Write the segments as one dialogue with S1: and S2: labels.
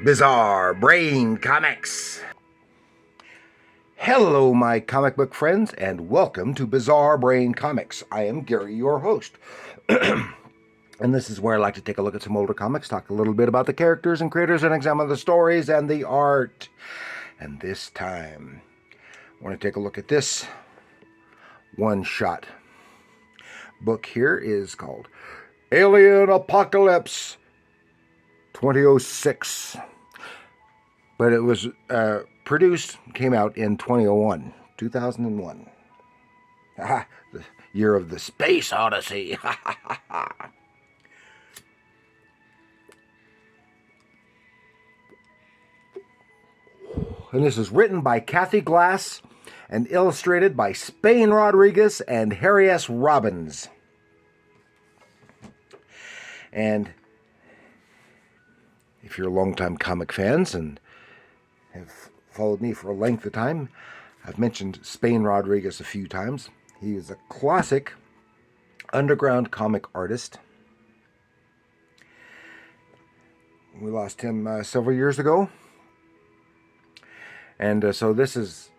S1: Bizarre Brain Comics. Hello, my comic book friends, and welcome to Bizarre Brain Comics. I am Gary, your host. And this is where I like to take a look at some older comics, talk a little bit about the characters and creators, and examine the stories and the art. And this time, I want to take a look at this one-shot book here. Is called Alien Apocalypse 2006. But it was came out in 2001. The year of the Space Odyssey. And this is written by Kathy Glass and illustrated by Spain Rodriguez and Harry S. Robbins. And if you're longtime comic fans and have followed me for a length of time, I've mentioned Spain Rodriguez a few times. He is a classic underground comic artist. We lost him several years ago. And so this is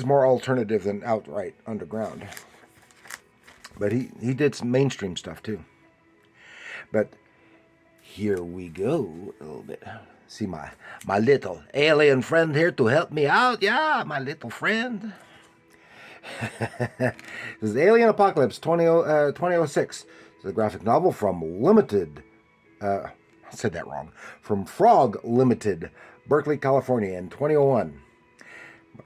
S1: more alternative than outright underground. But he did some mainstream stuff too. But here we go a little bit. See my little alien friend here to help me out. Yeah, my little friend. This is Alien Apocalypse 2006. It's a graphic novel from Limited. I said that wrong. From Frog Limited, Berkeley, California in 2001.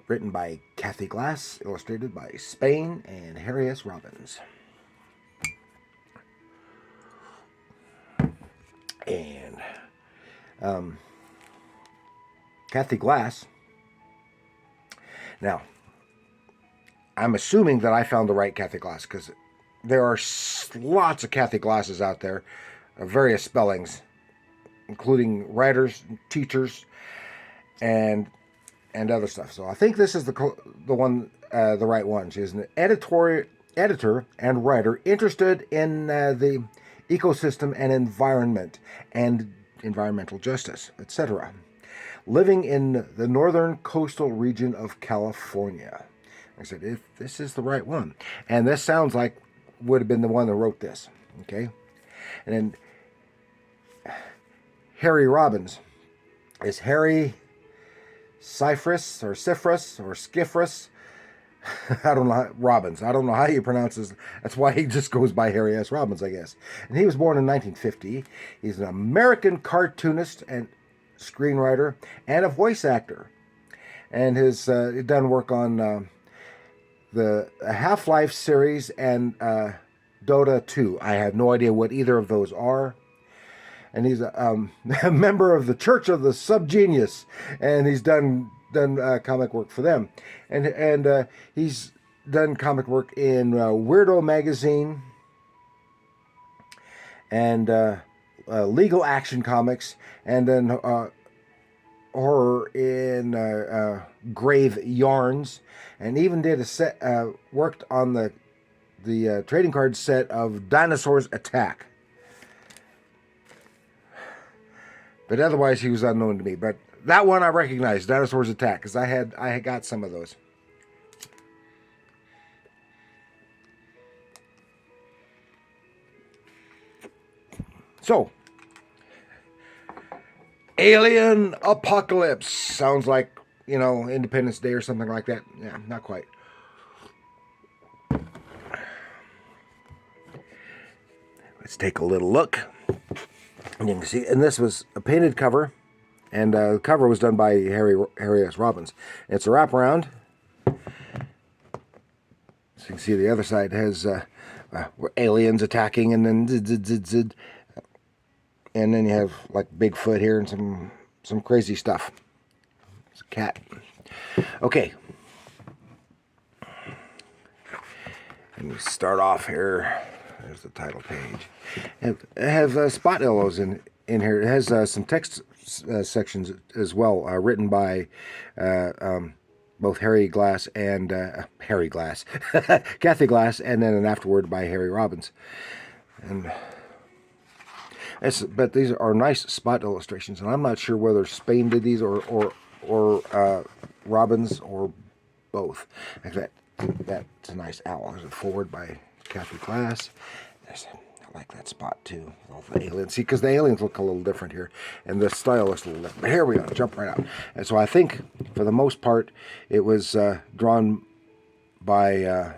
S1: Written by Kathy Glass, illustrated by Spain and Harry S. Robbins. And Kathy Glass. Now, I'm assuming that I found the right Kathy Glass because there are lots of Kathy Glasses out there of various spellings, including writers, teachers, and other stuff. So I think this is the right one. She's an editor and writer interested in the ecosystem and environment and environmental justice, etc. Living in the northern coastal region of California. I said, if this is the right one. And this sounds like would have been the one that wrote this. Okay? And then Harry Robbins is Harry Cyphris or Skiffrus. I don't know, Robbins. I don't know how you pronounce this. That's why he just goes by Harry S. Robbins, I guess. And he was born in 1950. He's an American cartoonist and screenwriter and a voice actor. And has done work on the Half-Life series and Dota 2. I have no idea what either of those are. And he's a member of the Church of the Subgenius. And he's done comic work for them, and he's done comic work in Weirdo magazine and Legal Action Comics, and then horror in Grave Yarns, and even did a set worked on the trading card set of Dinosaurs Attack. But otherwise, he was unknown to me. But that one I recognized, Dinosaurs Attack, because I had got some of those. So, Alien Apocalypse sounds like, Independence Day or something like that. Yeah, not quite. Let's take a little look. And you can see, and this was a painted cover. And the cover was done by Harry S. Robbins. It's a wraparound. So you can see the other side has aliens attacking, and then and then you have like Bigfoot here and some crazy stuff. It's a cat. Okay. Let me start off here. There's the title page. It has spot yellows in here. It has some text sections as well, written by both Harry Glass and Kathy Glass, and then an afterword by Harry Robbins. And But these are nice spot illustrations, and I'm not sure whether Spain did these or Robbins or both. Like that's a nice owl. There's a forward by Kathy Glass. I like that spot too. All the aliens. See, because the aliens look a little different here, and the style looks a little different. But here we go. Jump right out. And so I think, for the most part, it was drawn by.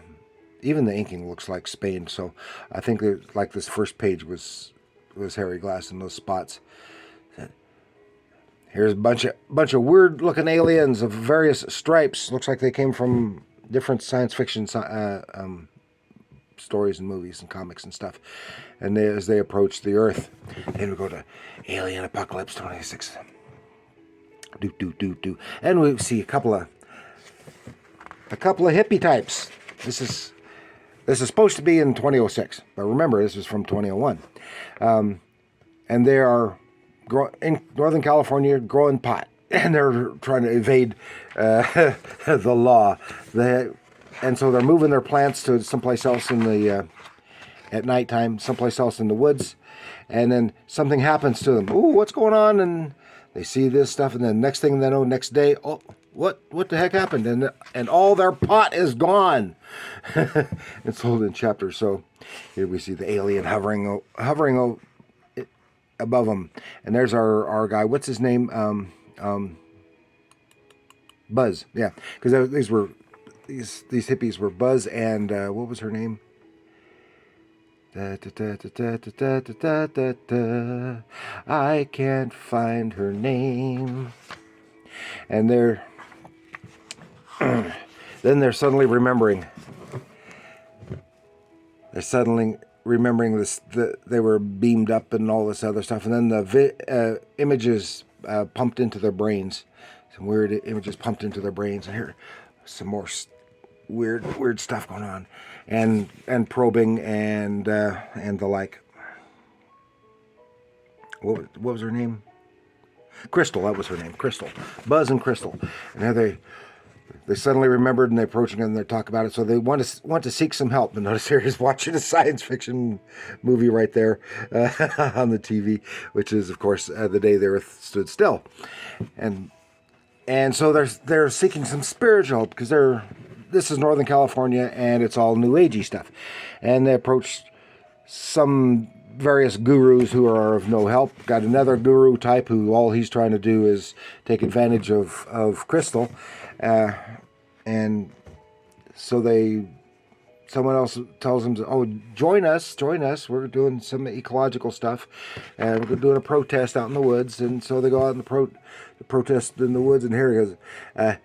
S1: Even the inking looks like Spain. So I think that, like, this first page was Harry Glass and those spots. Here's a bunch of weird looking aliens of various stripes. Looks like they came from different science fiction stories and movies and comics and stuff. And as they approach the Earth, then we go to Alien Apocalypse 26. And we see a couple of hippie types. This is supposed to be in 2006, but remember, this is from 2001. And they are in Northern California growing pot, and they're trying to evade the law. And so they're moving their plants to someplace else at nighttime, someplace else in the woods, and then something happens to them. Ooh, what's going on? And they see this stuff, and then next thing they know, next day, oh, what the heck happened? And all their pot is gone. It's told in chapters. So here we see the alien hovering above them, and there's our guy. What's his name? Buzz. Yeah, because these hippies were Buzz and what was her name? I can't find her name. And then they're suddenly remembering. They're suddenly remembering this. They were beamed up and all this other stuff, and then the images pumped into their brains. Some weird images pumped into their brains. And here, some more weird stuff going on, and probing and the like. What was her name? Crystal. That was her name. Crystal. Buzz and Crystal. And now they suddenly remembered, and they're approaching it, and they talk about it. So they want to seek some help. And notice here he's watching a science fiction movie right there on the TV, which is, of course, the day the Earth stood still. And so they're seeking some spiritual help, because this is Northern California, and it's all New Agey stuff. And they approach some various gurus who are of no help. Got another guru type who all he's trying to do is take advantage of Crystal. And so someone else tells them, oh, join us, we're doing some ecological stuff, and we're doing a protest out in the woods. And so they go out and protest in the woods, and here it goes,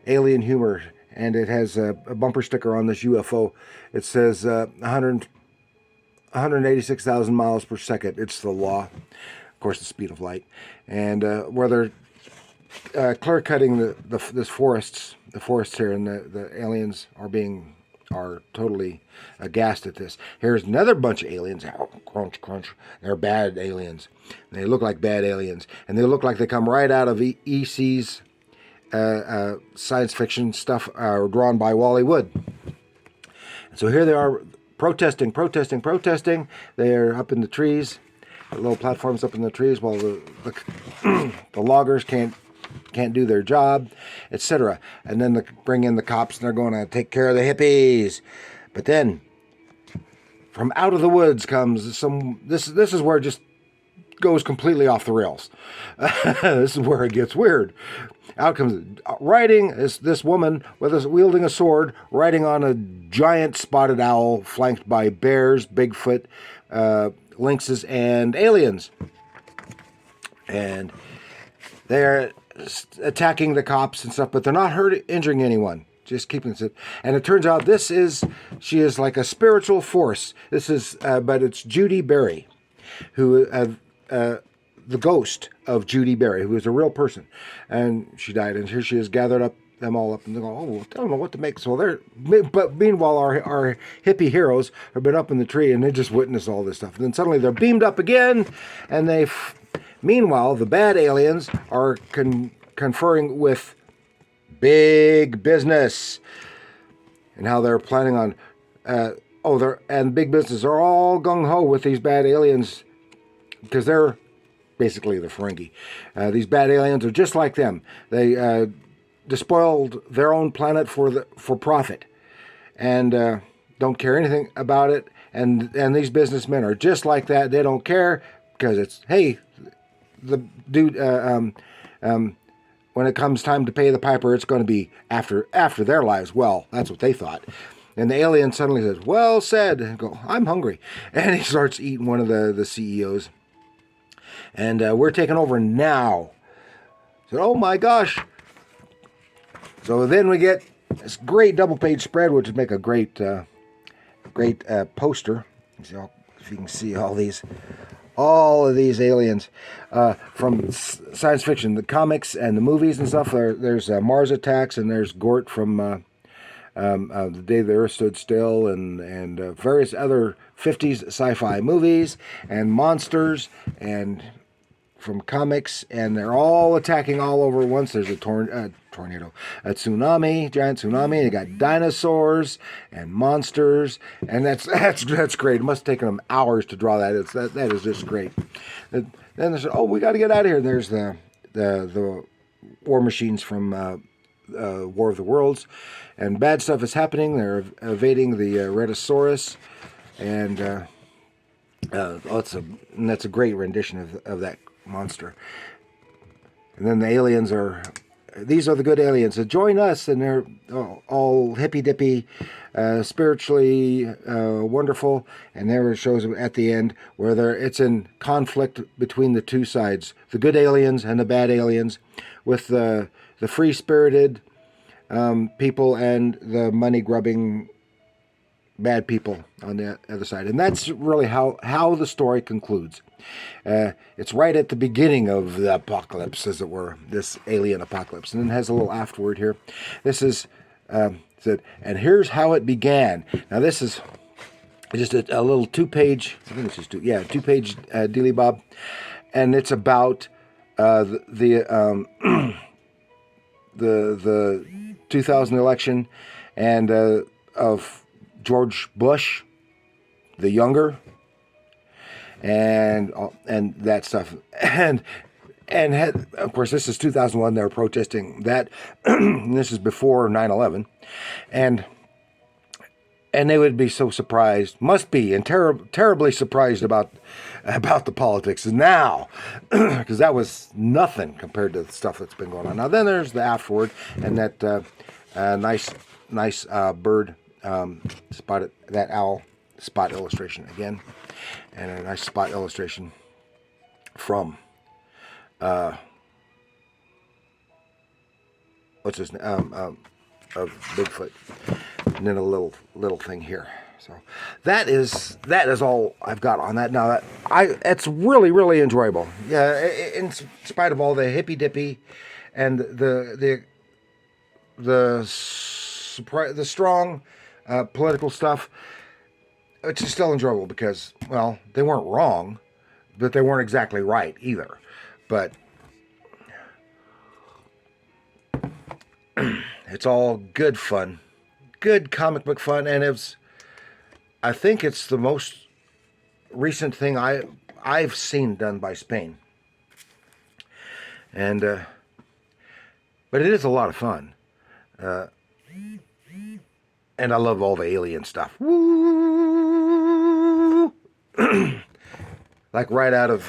S1: alien humor, and it has a bumper sticker on this UFO. It says 186,000 miles per second. It's the law, of course, the speed of light. And where they're clear cutting this forests here, and the aliens are totally aghast at this. Here's another bunch of aliens. Oh, crunch, crunch. They're bad aliens. They look like bad aliens, and they look like they come right out of EC's science fiction stuff drawn by Wally Wood. And so here they are, protesting. They're up in the trees, the little platforms up in the trees, while the loggers can't do their job, etc. And then they bring in the cops, and they're going to take care of the hippies. But then, from out of the woods comes this is where it just goes completely off the rails. This is where it gets weird. Out comes riding this woman wielding a sword, riding on a giant spotted owl, flanked by bears, Bigfoot, lynxes, and aliens. And they're attacking the cops and stuff, but they're not injuring anyone. Just keeping it. And it turns out she is like a spiritual force. But it's Judy Berry, who the ghost of Judy Berry, who is a real person, and she died. And here she has gathered them all up, and they go, oh, I don't know what to make. So but meanwhile, our hippie heroes have been up in the tree, and they just witness all this stuff. And then suddenly they're beamed up again, and meanwhile, the bad aliens are conferring with big business, and how they're planning on. And big business are all gung ho with these bad aliens, because they're basically the Ferengi. These bad aliens are just like them. They despoiled their own planet for profit, and don't care anything about it. And these businessmen are just like that. They don't care because it's, hey, the dude. When it comes time to pay the piper, it's going to be after their lives. Well, that's what they thought. And the alien suddenly says, "Well said." And go, "I'm hungry," and he starts eating one of the CEOs. And we're taking over now. So, oh my gosh! So then we get this great double-page spread, which would make a great poster. So if you can see all of these aliens from science fiction, the comics and the movies and stuff. There's Mars Attacks, and there's Gort from The Day the Earth Stood Still, and various other 50s sci-fi movies, and monsters, and from comics, and they're all attacking all over at once. There's a tornado, a tsunami, giant tsunami, and you got dinosaurs and monsters, and that's great. It must have taken them hours to draw that. That is just great. Then there's, oh, we got to get out of here. And there's the war machines from War of the Worlds, and bad stuff is happening. They're evading the Rhedosaurus, and that's a great rendition of that monster. And then the aliens these are the good aliens. So join us, and they're all hippy-dippy, spiritually wonderful. And there it shows at the end where it's in conflict between the two sides, the good aliens and the bad aliens, with the free-spirited people and the money-grubbing bad people on the other side. And that's really how the story concludes. It's right at the beginning of the apocalypse, as it were, this alien apocalypse. And it has a little afterword here. This is, said, and here's how it began. Now this is just a little two-page, I think it's just two-page dealy bob. And it's about the 2000 election and of George Bush, the younger, and that stuff, and of course this is 2001. They were protesting that. This is before 9/11, and they would be so surprised, must be, and terribly surprised about the politics now, because that was nothing compared to the stuff that's been going on. Now then there's the afterword, and that nice bird. Spotted that owl spot illustration again, and a nice spot illustration from what's his name of Bigfoot, and then a little thing here. So that is all I've got on that. Now it's really enjoyable. Yeah, in spite of all the hippy dippy and the strong political stuff, it's still enjoyable because, well, they weren't wrong, but they weren't exactly right either. But it's all good fun, good comic book fun, and I think it's the most recent thing I've seen done by Spain, and but it is a lot of fun. And I love all the alien stuff. Woo! Like right out of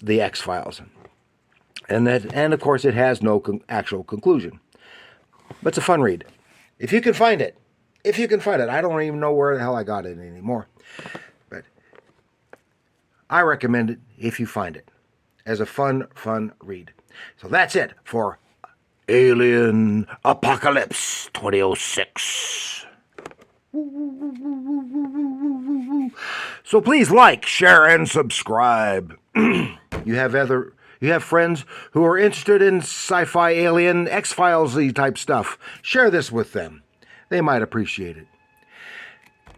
S1: the X-Files. And of course it has no actual conclusion. But it's a fun read. If you can find it. I don't even know where the hell I got it anymore. But I recommend it if you find it. As a fun read. So that's it for Alien Apocalypse 2006. So please like, share, and subscribe. You have friends who are interested in sci-fi, alien, X-Files-y type stuff. Share this with them. They might appreciate it.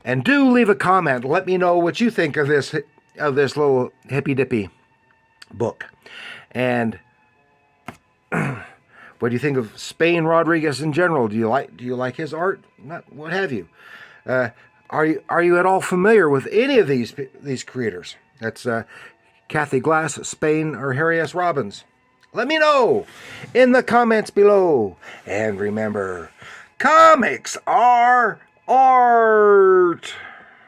S1: And do leave a comment. Let me know what you think of this little hippy-dippy book. And what do you think of Spain Rodriguez in general? Do you like his art? What have you? Are you at all familiar with any of these creators? That's Kathy Glass, Spain, or Harry S. Robbins? Let me know in the comments below. And remember, comics are art.